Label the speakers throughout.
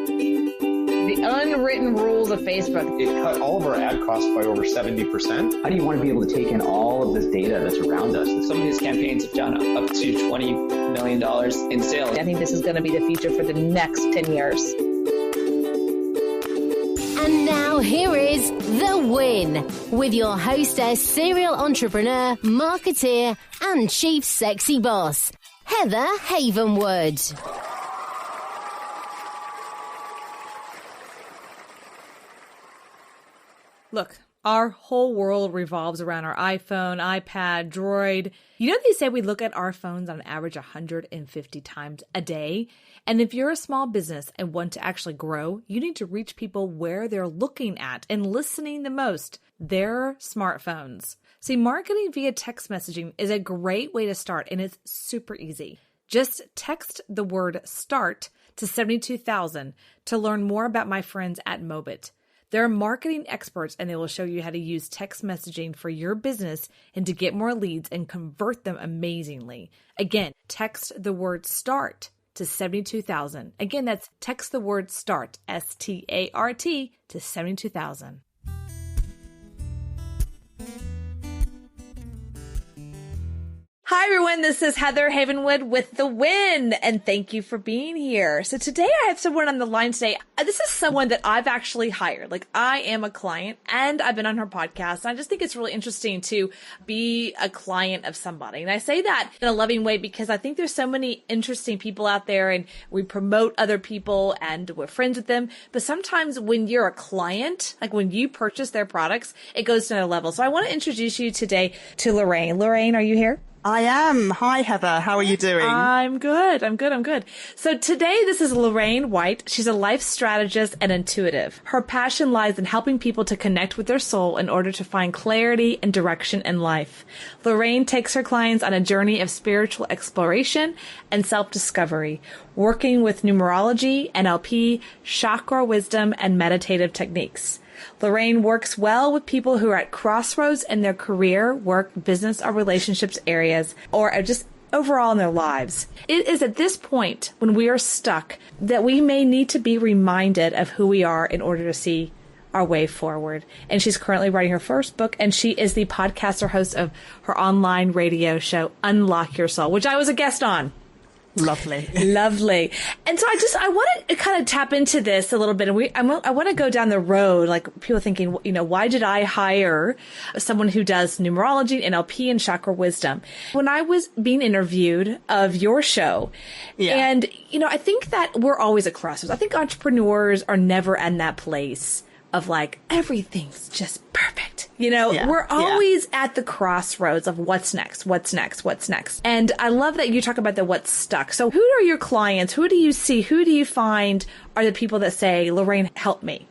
Speaker 1: The unwritten rules of Facebook.
Speaker 2: It cut all of our ad costs by over 70%.
Speaker 3: How do you want to be able to take in all of this data that's around us?
Speaker 4: Some of these campaigns have done up to $20 million in sales.
Speaker 1: I think this is going to be the future for the next 10 years.
Speaker 5: And now here is The Win with your hostess, serial entrepreneur, marketeer, and chief sexy boss, Heather Havenwood.
Speaker 6: Look, our whole world revolves around our iPhone, iPad, Droid. You know, they say we look at our phones on average 150 times a day. And if you're a small business and want to actually grow, you need to reach people where they're looking at and listening the most, their smartphones. See, marketing via text messaging is a great way to start, and it's super easy. Just text the word START to 72,000 to learn more about my friends at Mobit. They're marketing experts, and they will show you how to use text messaging for your business and to get more leads and convert them amazingly. Again, text the word START to 72,000. Again, that's text the word START, S-T-A-R-T, to 72,000. Hi, everyone. This is Heather Havenwood with The Win, and thank you for being here. So today I have someone on the line today. This is someone that I've actually hired. Like, I am a client, and I've been on her podcast. And I just think it's really interesting to be a client of somebody. And I say that in a loving way because I think there's so many interesting people out there, and we promote other people, and we're friends with them. But sometimes when you're a client, like when you purchase their products, it goes to another level. So I want to introduce you today to Lorraine. Lorraine, are you here?
Speaker 7: I am. Hi, Heather. How are you doing?
Speaker 6: I'm good. So today, this is Lorraine Whyte. She's a life strategist and intuitive. Her passion lies in helping people to connect with their soul in order to find clarity and direction in life. Lorraine takes her clients on a journey of spiritual exploration and self-discovery, working with numerology, NLP, chakra wisdom, and meditative techniques. Lorraine works well with people who are at crossroads in their career, work, business, or relationships areas, or are just overall in their lives. It is at this point when we are stuck that we may need to be reminded of who we are in order to see our way forward. And she's currently writing her first book, and she is the podcaster host of her online radio show, Unlock Your Soul, which I was a guest on.
Speaker 7: Lovely.
Speaker 6: And so I want to kind of tap into this a little bit. And I want to go down the road, like people thinking, you know, why did I hire someone who does numerology, NLP, and chakra wisdom? When I was being interviewed of your show, and, you know, I think that we're always at crossroads. I think entrepreneurs are never in that place of like, everything's just perfect. You know, we're always at the crossroads of what's next. And I love that you talk about the what's stuck. So who are your clients? Who do you see? Who do you find are the people that say, Lorraine, help me?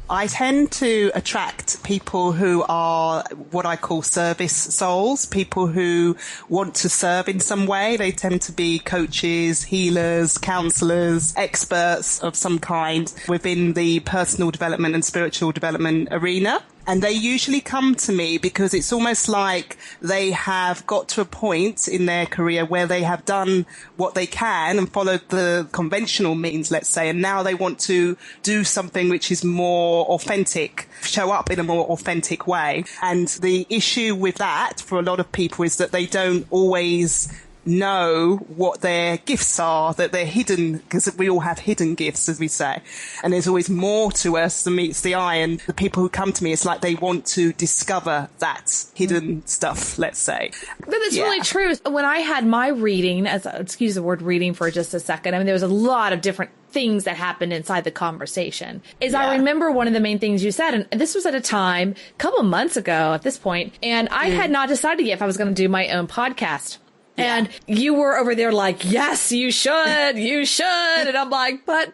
Speaker 7: I tend to attract people who are what I call service souls, people who want to serve in some way. They tend to be coaches, healers, counselors, experts of some kind within the personal development and spiritual development arena. And they usually come to me because it's almost like they have got to a point in their career where they have done what they can and followed the conventional means, let's say, and now they want to do something which is more authentic, show up in a more authentic way. And the issue with that for a lot of people is that they don't always know what their gifts are, that they're hidden, because we all have hidden gifts, as we say. And there's always more to us than meets the eye. And the people who come to me, it's like they want to discover that hidden stuff, let's say.
Speaker 6: But it's really true. When I had my reading, excuse the word reading for just a second, I mean, there was a lot of different things that happened inside the conversation. I remember one of the main things you said, and this was at a time, a couple of months ago at this point, and I had not decided yet if I was going to do my own podcast. And you were over there like, yes, you should. And I'm like, but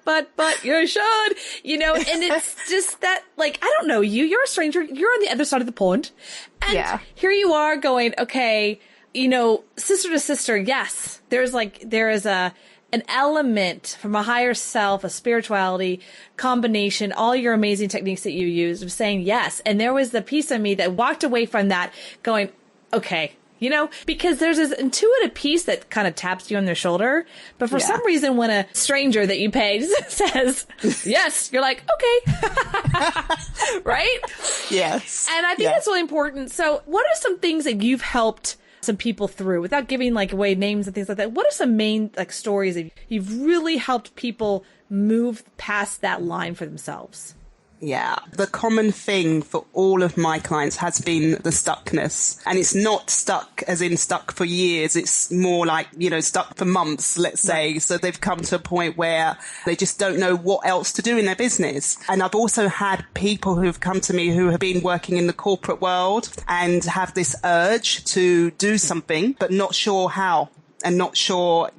Speaker 6: you should, you know, and it's just that, like, I don't know you, you're a stranger, you're on the other side of the pond. And here you are going, okay, you know, sister to sister. Yes, there is an element from a higher self, a spirituality combination, all your amazing techniques that you use of saying yes. And there was the piece of me that walked away from that going, okay, because there's this intuitive piece that kind of taps you on their shoulder. But for some reason, when a stranger that you paid says yes, you're like, okay. Right?
Speaker 7: Yes.
Speaker 6: And I think that's really important. So what are some things that you've helped some people through without giving away names and things like that? What are some main stories that you've really helped people move past that line for themselves?
Speaker 7: Yeah. The common thing for all of my clients has been the stuckness. And it's not stuck as in stuck for years. It's more like, stuck for months, let's say. So they've come to a point where they just don't know what else to do in their business. And I've also had people who've come to me who have been working in the corporate world and have this urge to do something, but not sure how. And not sure,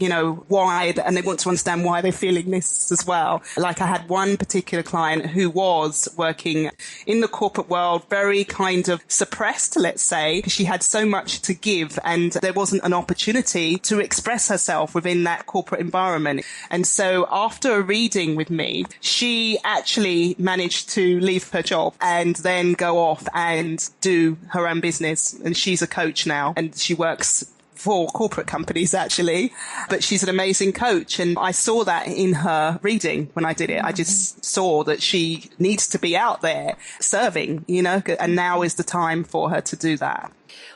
Speaker 7: why, and they want to understand why they're feeling this as well. Like I had one particular client who was working in the corporate world, very kind of suppressed, let's say, because she had so much to give and there wasn't an opportunity to express herself within that corporate environment. And so after a reading with me, she actually managed to leave her job and then go off and do her own business. And she's a coach now and she works for corporate companies, actually, but she's an amazing coach. And I saw that in her reading when I did it. I just saw that she needs to be out there serving, and now is the time for her to do that.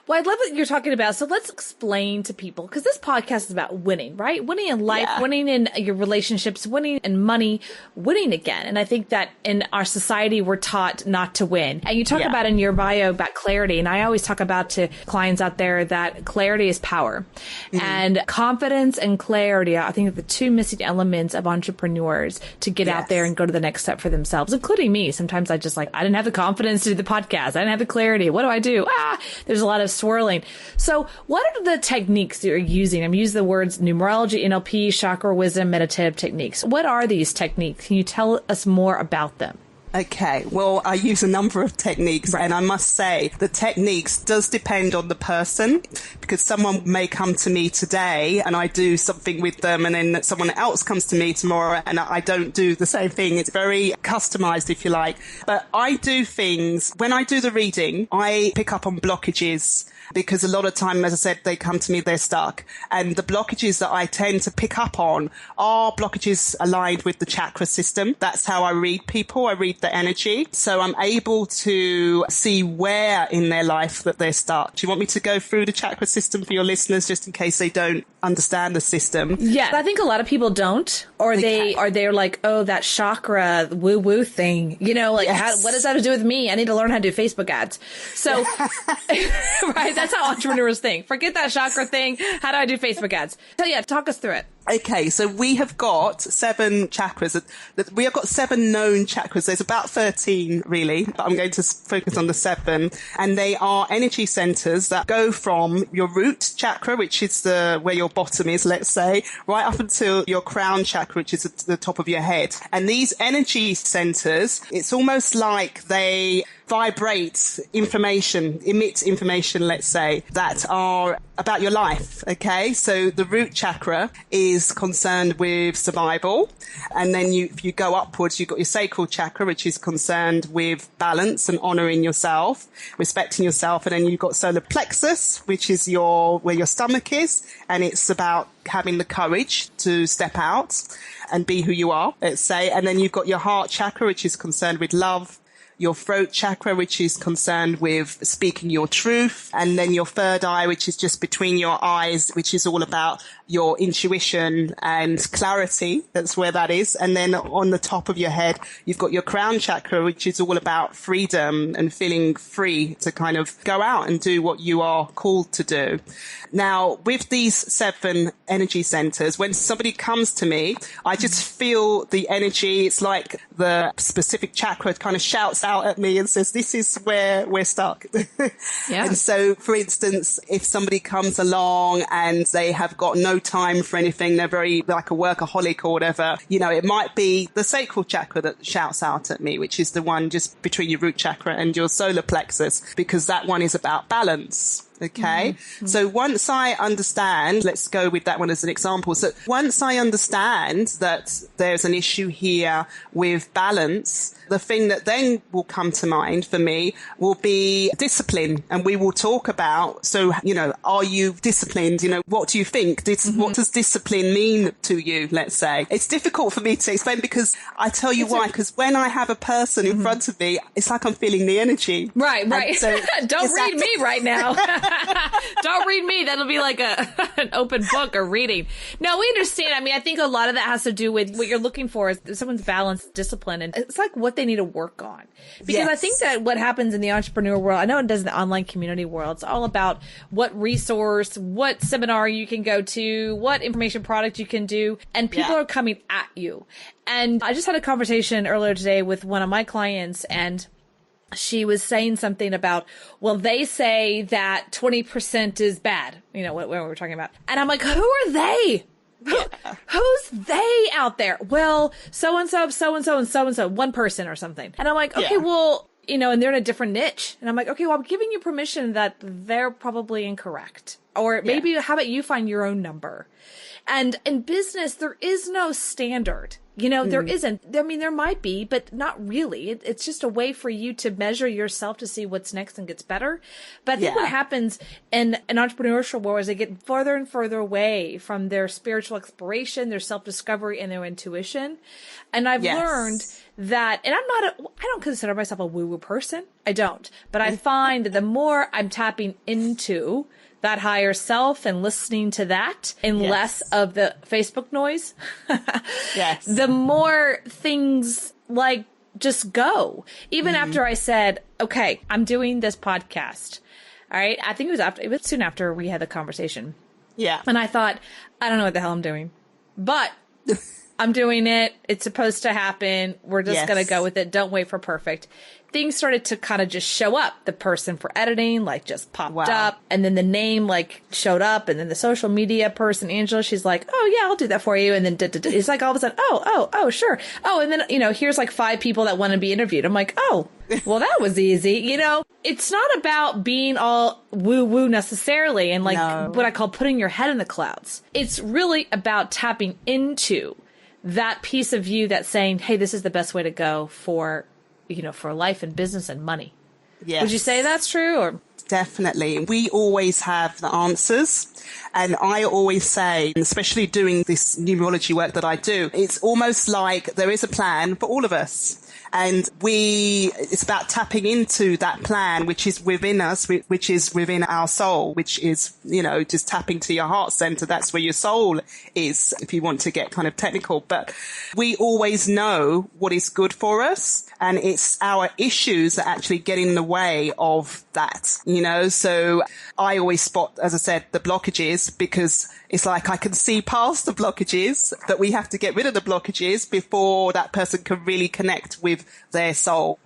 Speaker 6: Well, I love what you're talking about. So let's explain to people, because this podcast is about winning, right? Winning in life, winning in your relationships, winning in money, winning again. And I think that in our society, we're taught not to win. And you talk about in your bio about clarity. And I always talk about to clients out there that clarity is power. And confidence and clarity, I think, are the two missing elements of entrepreneurs to get out there and go to the next step for themselves, including me. Sometimes I just I didn't have the confidence to do the podcast. I didn't have the clarity. What do I do? There's a lot of swirling. So what are the techniques that you're using? I'm using the words numerology, NLP, chakra wisdom, meditative techniques. What are these techniques? Can you tell us more about them?
Speaker 7: Okay, well, I use a number of techniques, and I must say the techniques does depend on the person, because someone may come to me today and I do something with them, and then someone else comes to me tomorrow and I don't do the same thing. It's very customized, if you like. But I do things, when I do the reading, I pick up on blockages, because a lot of time, as I said, they come to me, they're stuck. And the blockages that I tend to pick up on are blockages aligned with the chakra system. That's how I read people. I read the energy. So I'm able to see where in their life that they're stuck. Do you want me to go through the chakra system for your listeners, just in case they don't understand the system?
Speaker 6: Yeah, I think a lot of people don't, or they're like, oh, that chakra woo-woo thing, what does that have to do with me? I need to learn how to do Facebook ads. So, right, that's how entrepreneurs think. Forget that chakra thing. How do I do Facebook ads? So talk us through it.
Speaker 7: Okay, so we have got 7 chakras. We have got 7 known chakras. There's about 13, really, but I'm going to focus on the 7. And they are energy centers that go from your root chakra, which is where your bottom is, let's say, right up until your crown chakra, which is at the top of your head. And these energy centers, it's almost like they vibrate information, emit information, let's say, that are about your life. Okay, so the root chakra is concerned with survival, and then if you go upwards, you've got your sacral chakra, which is concerned with balance and honoring yourself, respecting yourself, and then you've got solar plexus, which is where your stomach is, and it's about having the courage to step out and be who you are, let's say. And then you've got your heart chakra, which is concerned with love, your throat chakra, which is concerned with speaking your truth, and then your third eye, which is just between your eyes, which is all about your intuition and clarity. That's where that is. And then on the top of your head, you've got your crown chakra, which is all about freedom and feeling free to kind of go out and do what you are called to do. Now, with these 7 energy centers, when somebody comes to me, I just feel the energy. It's like the specific chakra kind of shouts out at me and says, this is where we're stuck. And so, for instance, if somebody comes along and they have got no time for anything, they're very like a workaholic or whatever, it might be the sacral chakra that shouts out at me, which is the one just between your root chakra and your solar plexus, because that one is about balance. Okay. Mm-hmm. So once I understand, let's go with that one as an example. So once I understand that there's an issue here with balance, the thing that then will come to mind for me will be discipline. And we will talk about, so, are you disciplined? What do you think? What does discipline mean to you? Let's say it's difficult for me to explain because I tell you why, because when I have a person in front of me, it's like I'm feeling the energy.
Speaker 6: Right.
Speaker 7: So
Speaker 6: don't read me right now. Don't read me. That'll be like an open book or reading. No, we understand. I mean, I think a lot of that has to do with what you're looking for is someone's balanced discipline. And it's like what they need to work on. Because I think that what happens in the entrepreneur world, I know it does in the online community world. It's all about what resource, what seminar you can go to, what information product you can do. And people are coming at you. And I just had a conversation earlier today with one of my clients, and she was saying something about, well, they say that 20% is bad. What we were talking about. And I'm like, who are they? Who's they out there? Well, so-and-so, so-and-so, and so-and-so, one person or something. And I'm like, okay, well, and they're in a different niche. And I'm like, okay, well, I'm giving you permission that they're probably incorrect. Or maybe how about you find your own number? And in business, there is no standard. There isn't. I mean, there might be, but not really. It's just a way for you to measure yourself to see what's next and gets better. But I think what happens in an entrepreneurial world is they get further and further away from their spiritual exploration, their self-discovery, and their intuition. And I've learned that, and I don't consider myself a woo-woo person. I don't. But I find that the more I'm tapping into that higher self and listening to that and less of the Facebook noise, the more things like just go. Even after I said, okay, I'm doing this podcast. All right. I think it was soon after we had the conversation. Yeah. And I thought, I don't know what the hell I'm doing, but I'm doing it. It's supposed to happen. We're just going to go with it. Don't wait for perfect. Things started to kind of just show up. The person for editing, just popped up. And then the name, showed up. And then the social media person, Angela, she's like, oh, yeah, I'll do that for you. And then it's like all of a sudden, oh, sure. Oh, and then, here's 5 people that want to be interviewed. I'm like, oh, well, that was easy. It's not about being all woo-woo necessarily and what I call putting your head in the clouds. It's really about tapping into that piece of you that's saying, hey, this is the best way to go for life and business and money. Yes. Would you say that's true? Or
Speaker 7: definitely. We always have the answers. And I always say, especially doing this numerology work that I do, it's almost like there is a plan for all of us. And it's about tapping into that plan, which is within us, which is within our soul, which is, just tapping to your heart center. That's where your soul is, if you want to get kind of technical. But we always know what is good for us. And it's our issues that actually get in the way of that, So I always spot, as I said, the blockages, because it's like I can see past the blockages, that we have to get rid of the blockages before that person can really connect with their soul,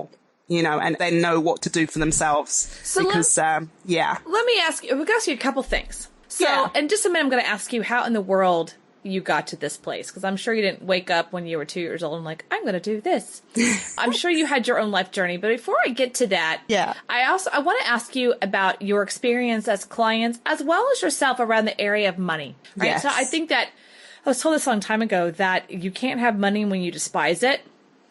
Speaker 7: and then know what to do for themselves. So because, let me
Speaker 6: ask you, we're going to ask you a couple things. So, in just a minute, I'm going to ask you how in the world you got to this place, because I'm sure you didn't wake up when you were 2 years old and I'm going to do this. I'm sure you had your own life journey. But before I get to that, I want to ask you about your experience as clients as well as yourself around the area of money. Right. Yes. So I think that I was told this a long time ago that you can't have money when you despise it.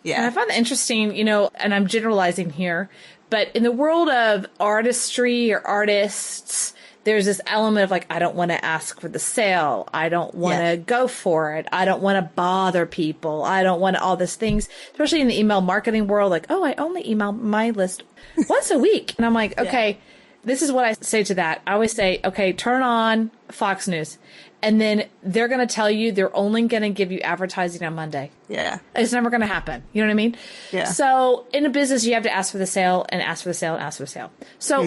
Speaker 6: Yeah. And I find that interesting, and I'm generalizing here, but in the world of artistry or artists, there's this element of I don't want to ask for the sale. I don't want to go for it. I don't want to bother people. I don't want all these things, especially in the email marketing world. I only email my list once a week. And I'm like, okay, this is what I say to that. I always say, okay, turn on Fox News. And then they're going to tell you they're only going to give you advertising on Monday. Yeah. It's never going to happen. You know what I mean? Yeah. So in a business, you have to ask for the sale and ask for the sale and ask for the sale. So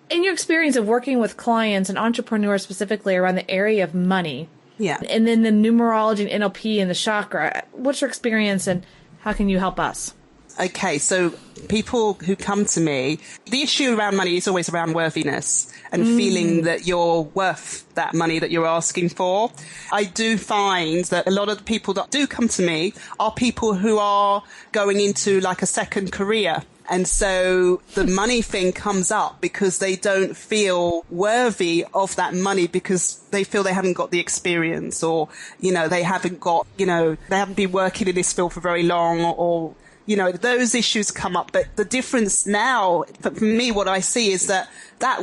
Speaker 6: in your experience of working with clients and entrepreneurs specifically around the area of money, and then the numerology and NLP and the chakra, what's your experience and how can you help us?
Speaker 7: Okay, so people who come to me, the issue around money is always around worthiness and feeling that you're worth that money that you're asking for. I do find that a lot of the people that do come to me are people who are going into a second career. And so the money thing comes up because they don't feel worthy of that money because they feel they haven't got the experience, or, they haven't got, they haven't been working in this field for very long, or those issues come up. But the difference now, for me, what I see is that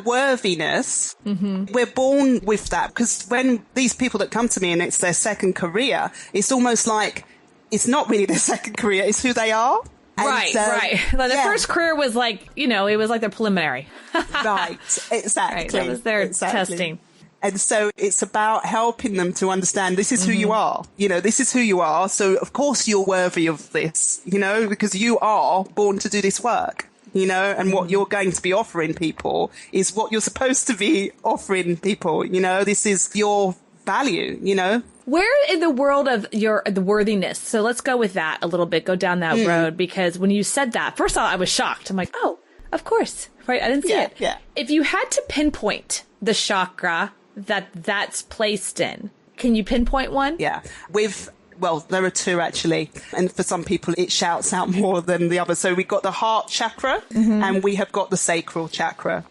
Speaker 7: worthiness, we're born with that, because when these people that come to me and it's their second career, it's almost like it's not really their second career, it's who they are.
Speaker 6: Right. Like the first career was like, it was like their preliminary.
Speaker 7: Right, exactly.
Speaker 6: Right, that was their testing.
Speaker 7: And so it's about helping them to understand this is who you are. This is who you are. So of course you're worthy of this, because you are born to do this work, and what you're going to be offering people is what you're supposed to be offering people. This is your value,
Speaker 6: Where in the world of the worthiness? So let's go with that a little bit, go down that road, because when you said that, first of all, I was shocked. I'm like, oh, of course. Right. I didn't see it.
Speaker 7: Yeah.
Speaker 6: If you had to pinpoint the chakra that's placed in, can you pinpoint one?
Speaker 7: Yeah. Well, there are two actually. And for some people, it shouts out more than the other. So we've got the heart chakra and we have got the sacral chakra.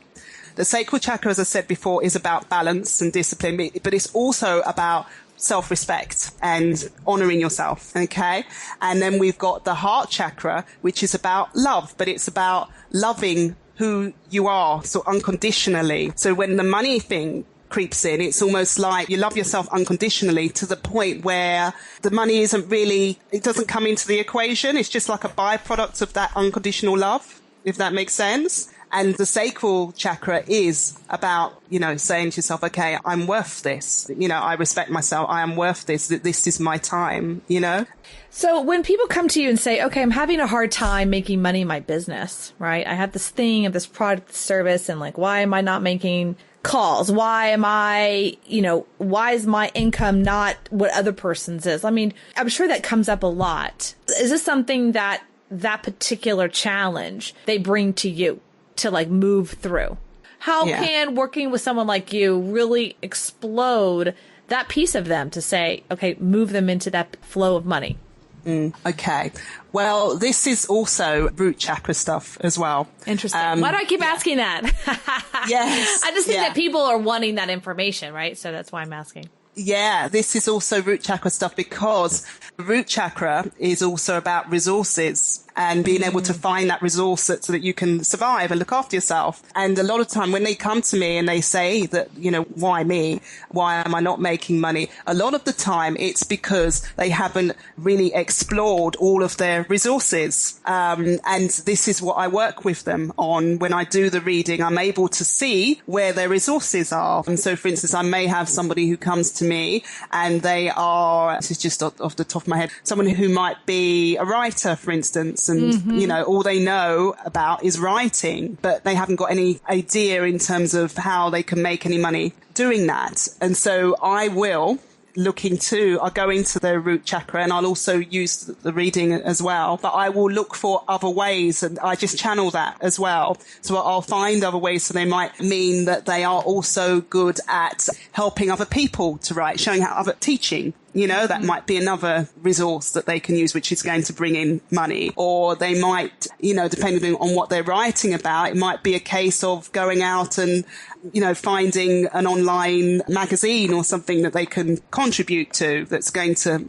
Speaker 7: The sacral chakra, as I said before, is about balance and discipline, but it's also about self-respect and honoring yourself. Okay. And then we've got the heart chakra, which is about love, but it's about loving who you are, so unconditionally. So when the money thing creeps in, it's almost like you love yourself unconditionally to the point where the money it doesn't come into the equation. It's just like a byproduct of that unconditional love, if that makes sense. And the sacral chakra is about, saying to yourself, okay, I'm worth this. I respect myself. I am worth this. This is my time,
Speaker 6: So when people come to you and say, okay, I'm having a hard time making money in my business, right? I have this thing of this product service, and like, why am I not making calls? Why is my income not what other person's is? I mean, I'm sure that comes up a lot. Is this something that particular challenge they bring to you to like move through? How can working with someone like you really explode that piece of them to say, okay, move them into that flow of money?
Speaker 7: Okay. Well, this is also root chakra stuff as well.
Speaker 6: Interesting. Why do I keep asking that?
Speaker 7: Yes.
Speaker 6: I just think that people are wanting that information, right? So that's why I'm asking.
Speaker 7: Yeah, this is also root chakra stuff, because root chakra is also about resources and being able to find that resource so that you can survive and look after yourself. And a lot of time when they come to me and they say that, why me? Why am I not making money? A lot of the time it's because they haven't really explored all of their resources. And this is what I work with them on. When I do the reading, I'm able to see where their resources are. And so, for instance, I may have somebody who comes to me and they are, this is just off the top of my head, someone who might be a writer, for instance, and, all they know about is writing, but they haven't got any idea in terms of how they can make any money doing that. And so I'll go into their root chakra, and I'll also use the reading as well, but I will look for other ways, and I just channel that as well. So I'll find other ways. So they might mean that they are also good at helping other people to write, showing how teaching. That might be another resource that they can use, which is going to bring in money. Or they might, depending on what they're writing about, it might be a case of going out and, finding an online magazine or something that they can contribute to that's going to,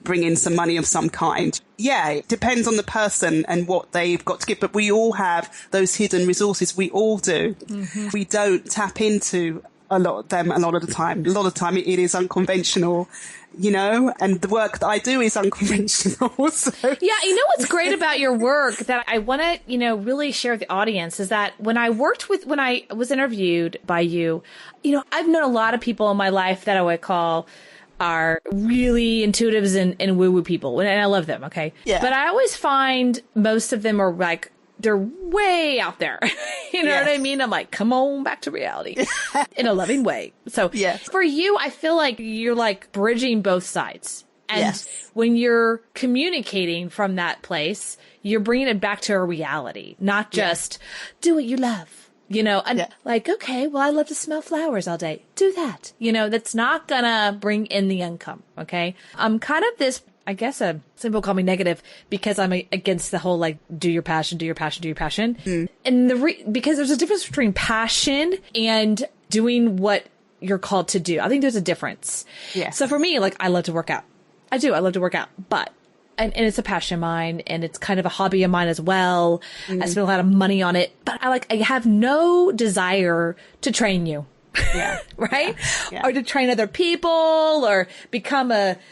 Speaker 7: bring in some money of some kind. Yeah, it depends on the person and what they've got to give, but we all have those hidden resources. We all do. We don't tap into a lot of them a lot of the time. A lot of the time it is unconventional, and the work that I do is unconventional. So.
Speaker 6: Yeah, what's great about your work that I want to, really share with the audience is that when I was interviewed by you, I've known a lot of people in my life that I would call are really intuitives and woo-woo people, and I love them, okay?
Speaker 7: Yeah.
Speaker 6: But I always find most of them are like, they're way out there. You know what I mean? I'm like, come on back to reality in a loving way. So for you, I feel like you're like bridging both sides. And when you're communicating from that place, you're bringing it back to a reality, not just do what you love. Like, okay, well, I love to smell flowers all day. Do that. That's not gonna bring in the income. Okay. I'm kind of this I guess some people call me negative because I'm against the whole like do your passion, do your passion, do your passion. And because there's a difference between passion and doing what you're called to do. I think there's a difference.
Speaker 7: Yeah.
Speaker 6: So for me, like I love to work out. I love to work out, but and it's a passion of mine and it's kind of a hobby of mine as well. I spend a lot of money on it, but I have no desire to train you.
Speaker 7: Yeah.
Speaker 6: Right?
Speaker 7: Yeah.
Speaker 6: Or to train other people or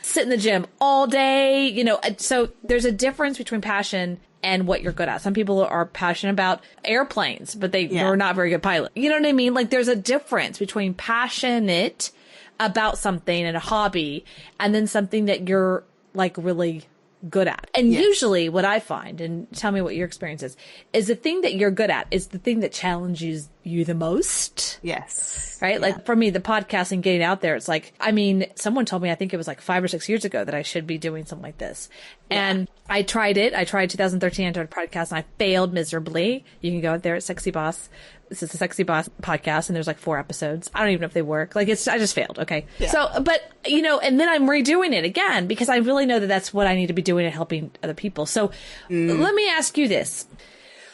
Speaker 6: sit in the gym all day, you know. So there's a difference between passion and what you're good at. Some people are passionate about airplanes, but they're not very good pilots. You know what I mean? Like there's a difference between passionate about something and a hobby and then something that you're like really good at. And usually what I find, and tell me what your experience is the thing that you're good at is the thing that challenges you the most.
Speaker 7: Yes.
Speaker 6: Right? Yeah. Like for me, the podcast and getting out there, it's like, I mean, someone told me, I think it was like 5 or 6 years ago that I should be doing something like this. Yeah. And I tried it. I tried 2013. I started a podcast and I failed miserably. You can go out there at Sexy Boss. This is the Sexy Boss podcast and there's like 4 episodes. I don't even know if they work. Like I just failed. Okay. Yeah. So, but you know, and then I'm redoing it again because I really know that that's what I need to be doing and helping other people. So let me ask you this,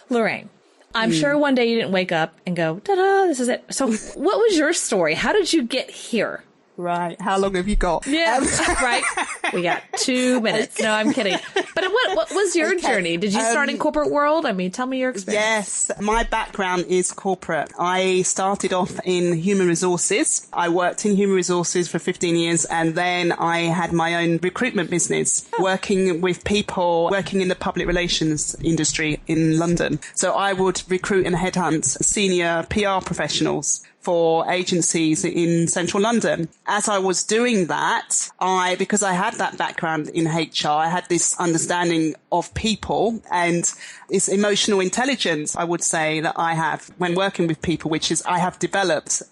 Speaker 6: Lorraine. I'm sure one day you didn't wake up and go, ta-da, this is it. So what was your story? How did you get here?
Speaker 7: Right. How long have you got?
Speaker 6: Yeah. Right. We got 2 minutes. No, I'm kidding. But what was your journey? Did you start in corporate world? I mean, tell me your experience.
Speaker 7: Yes. My background is corporate. I started off in human resources. I worked in human resources for 15 years and then I had my own recruitment business working with people working in the public relations industry in London. So I would recruit and headhunt senior PR professionals for agencies in central London. As I was doing that, because I had that background in HR, I had this understanding of people and this emotional intelligence, I would say, that I have when working with people, which is I have developed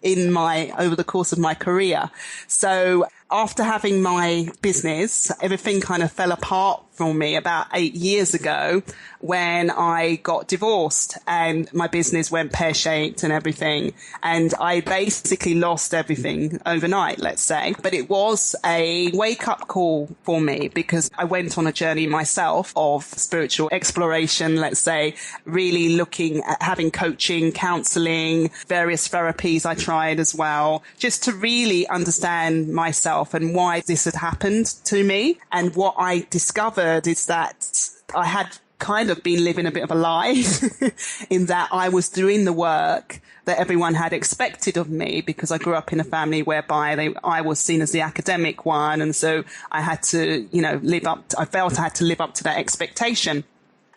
Speaker 7: over the course of my career. So after having my business, everything kind of fell apart for me about 8 years ago when I got divorced and my business went pear-shaped and everything. And I basically lost everything overnight, let's say. But it was a wake-up call for me because I went on a journey myself of spiritual exploration, let's say, really looking at having coaching, counseling, various therapies I tried as well, just to really understand myself and why this had happened to me. And what I discovered is that I had kind of been living a bit of a lie in that I was doing the work that everyone had expected of me because I grew up in a family whereby I was seen as the academic one. And so I had to, I felt I had to live up to that expectation.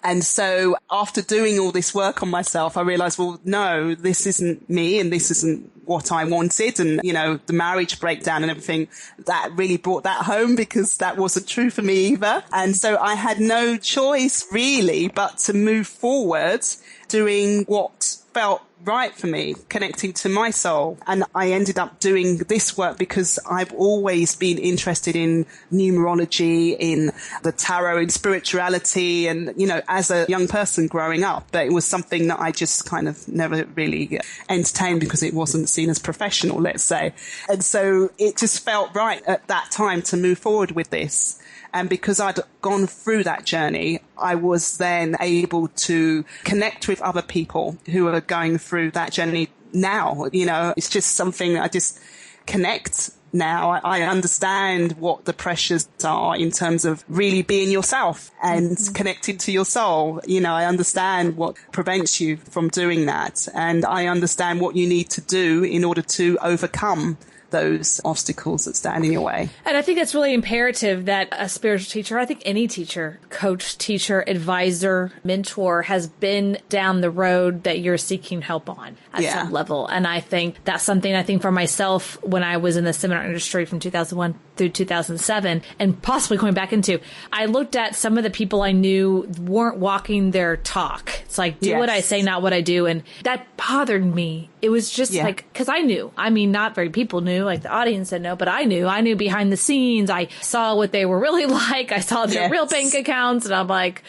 Speaker 7: And so after doing all this work on myself, I realized, well, no, this isn't me and this isn't what I wanted. And, the marriage breakdown and everything, that really brought that home because that wasn't true for me either. And so I had no choice really but to move forward doing what felt right for me, connecting to my soul. And I ended up doing this work because I've always been interested in numerology, in the tarot, in spirituality, and, as a young person growing up. But it was something that I just kind of never really entertained because it wasn't seen as professional, let's say. And so it just felt right at that time to move forward with this. And because I'd gone through that journey, I was then able to connect with other people who are going through that journey now. It's just something I just connect now. I understand what the pressures are in terms of really being yourself and connecting to your soul. I understand what prevents you from doing that. And I understand what you need to do in order to overcome those obstacles that stand in your way.
Speaker 6: And I think it's really imperative that a spiritual teacher, I think any teacher, coach, teacher, advisor, mentor has been down the road that you're seeking help on at some level. And I think that's something for myself when I was in the seminar industry from 2001 through 2007 and possibly going back into, I looked at some of the people I knew weren't walking their talk. It's like, do what I say, not what I do. And that bothered me. It was just because I knew, not very people knew, like the audience said no, but I knew behind the scenes. I saw what they were really like. I saw their real bank accounts and I'm like,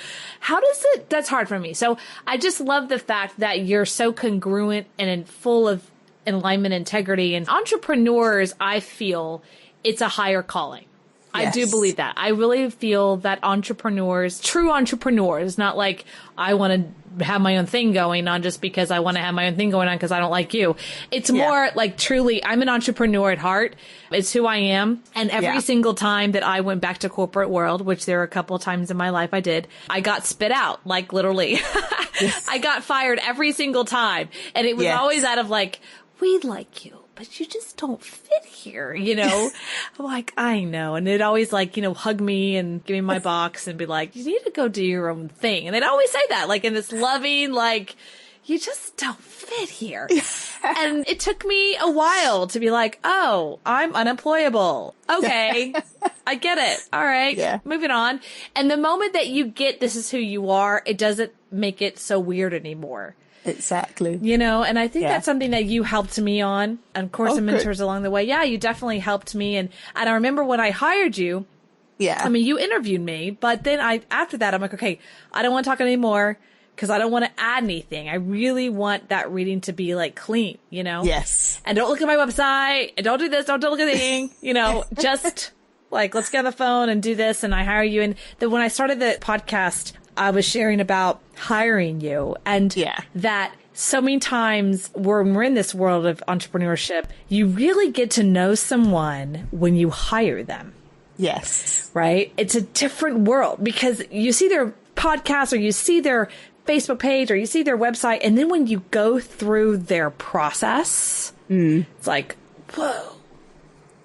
Speaker 6: that's hard for me. So I just love the fact that you're so congruent and full of alignment, integrity, and entrepreneurs. I feel it's a higher calling. I do believe that. I really feel that true entrepreneurs, not like I want to have my own thing going on just because I want to have my own thing going on because I don't like you. It's more like truly, I'm an entrepreneur at heart. It's who I am. And every single time that I went back to corporate world, which there were a couple of times in my life I did, I got spit out, like literally. I got fired every single time. And it was always out of like, we like you, but you just don't fit here, you know? I'm like, I know. And they'd always like, hug me and give me my box and be like, you need to go do your own thing. And they'd always say that, like in this loving, like, you just don't fit here. And it took me a while to be like, oh, I'm unemployable. Okay. I get it. All right. Yeah. Moving on. And the moment that you get, this is who you are, it doesn't make it so weird anymore.
Speaker 7: Exactly.
Speaker 6: And I think that's something that you helped me on. And of course, the mentors along the way. Yeah, you definitely helped me. And I remember when I hired you, I mean, you interviewed me, but then after that, I'm like, okay, I don't want to talk anymore because I don't want to add anything. I really want that reading to be like clean, Yes. And don't look at my website and don't do this. Don't look at anything, just like, let's get on the phone and do this. And I hire you. And then when I started the podcast, I was sharing about hiring you and that so many times when we're in this world of entrepreneurship, you really get to know someone when you hire them.
Speaker 7: Yes.
Speaker 6: Right? It's a different world because you see their podcast or you see their Facebook page or you see their website. And then when you go through their process, it's like, whoa,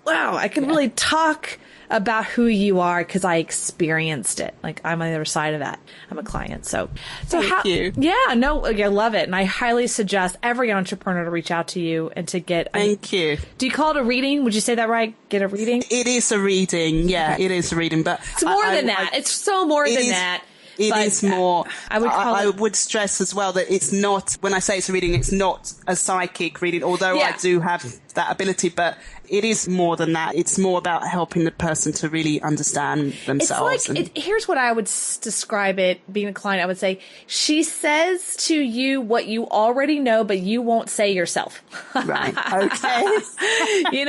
Speaker 6: wow, I can really talk about who you are because I experienced it. Like I'm on the other side of that. I'm a client. So
Speaker 7: Thank you.
Speaker 6: Yeah, no, I love it. And I highly suggest every entrepreneur to reach out to you and to get.
Speaker 7: Thank you.
Speaker 6: Do you call it a reading? Would you say that right? Get a reading?
Speaker 7: It is a reading. Yeah, it is a reading, but
Speaker 6: it's more than that. It's so more than that.
Speaker 7: It is more. I would stress as well that it's not, when I say it's a reading, it's not a psychic reading, although I do have that ability, but it is more than that. It's more about helping the person to really understand themselves.
Speaker 6: It's like, here's what I would describe it, being a client, I would say, she says to you what you already know, but you won't say yourself.
Speaker 7: Right. Okay.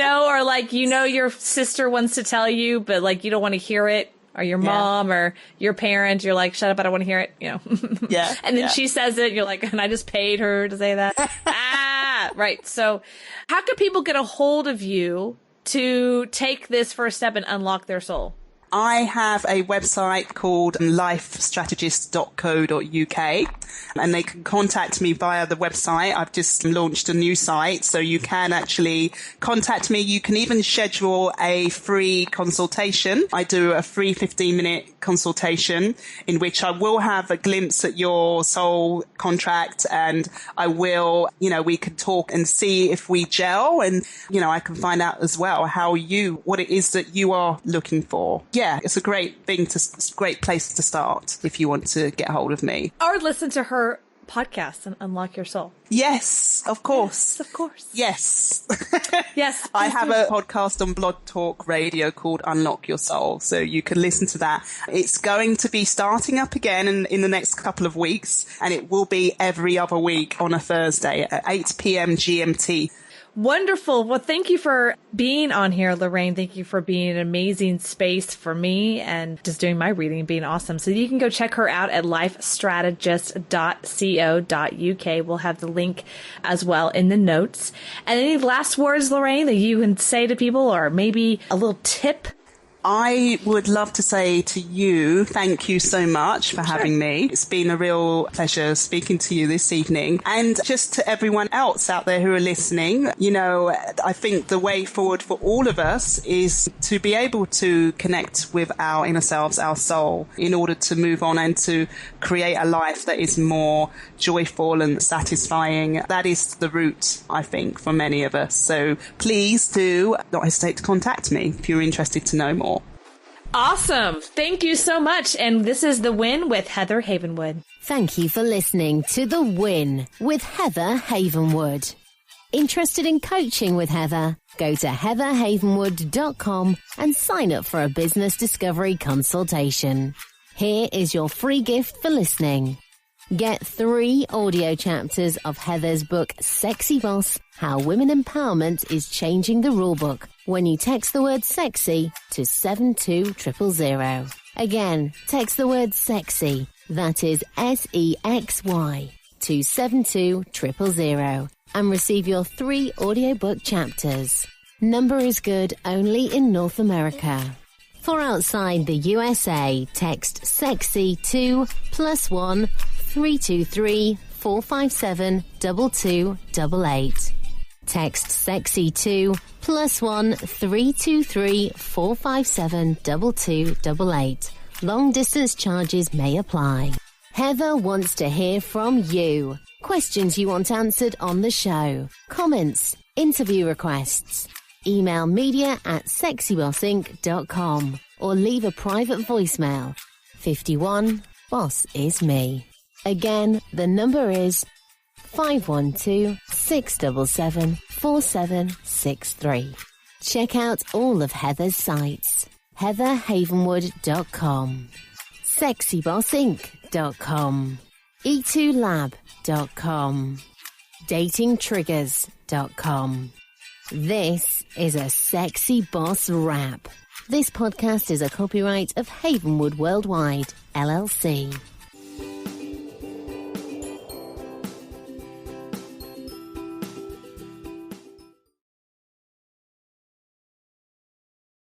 Speaker 6: Or like, your sister wants to tell you, but like, you don't want to hear it. Or your mom or your parent, you're like, shut up, I don't want to hear it,
Speaker 7: Yeah.
Speaker 6: And then she says it, you're like, and I just paid her to say that. Right. So how can people get a hold of you to take this first step and unlock their soul?
Speaker 7: I have a website called lifestrategist.co.uk and they can contact me via the website. I've just launched a new site, so you can actually contact me. You can even schedule a free consultation. I do a free 15-minute consultation in which I will have a glimpse at your soul contract and I will, we can talk and see if we gel and, I can find out as well what it is that you are looking for. Yeah, it's a great place to start if you want to get hold of me.
Speaker 6: Or listen to her podcast and unlock your soul.
Speaker 7: Yes, of course.
Speaker 6: Yes, of course.
Speaker 7: Yes.
Speaker 6: Yes.
Speaker 7: I have a podcast on Blog Talk Radio called Unlock Your Soul, so you can listen to that. It's going to be starting up again in the next couple of weeks, and it will be every other week on a Thursday at 8 p.m. GMT.
Speaker 6: Wonderful. Well, thank you for being on here, Lorraine. Thank you for being an amazing space for me and just doing my reading and being awesome. So you can go check her out at lifestrategist.co.uk. We'll have the link as well in the notes. And any last words, Lorraine, that you can say to people or maybe a little tip?
Speaker 7: I would love to say to you, thank you so much for having me. It's been a real pleasure speaking to you this evening. And just to everyone else out there who are listening, I think the way forward for all of us is to be able to connect with our inner selves, our soul, in order to move on and to create a life that is more joyful and satisfying. That is the route, I think, for many of us. So please do not hesitate to contact me if you're interested to know more.
Speaker 6: Awesome. Thank you so much. And this is The Win with Heather Havenwood.
Speaker 5: Thank you for listening to The Win with Heather Havenwood. Interested in coaching with Heather? Go to heatherhavenwood.com and sign up for a business discovery consultation. Here is your free gift for listening. Get 3 audio chapters of Heather's book, Sexy Boss, How Women Empowerment is Changing the Rulebook, when you text the word sexy to 72000. Again, text the word sexy, that is SEXY, to 72000, and receive your 3 audiobook chapters. Number is good only in North America. For outside the USA, text sexy to +1 323 457 2288. Text sexy to +1 323 457 2288. Long distance charges may apply. Heather wants to hear from you. Questions you want answered on the show. Comments, interview requests. Email media@sexybossinc.com or leave a private voicemail. 51 Boss is me. Again, the number is 512-677-4763. Check out all of Heather's sites. heatherhavenwood.com, sexybossinc.com, e2lab.com, datingtriggers.com. This is a Sexy Boss Wrap. This podcast is a copyright of Havenwood Worldwide, LLC.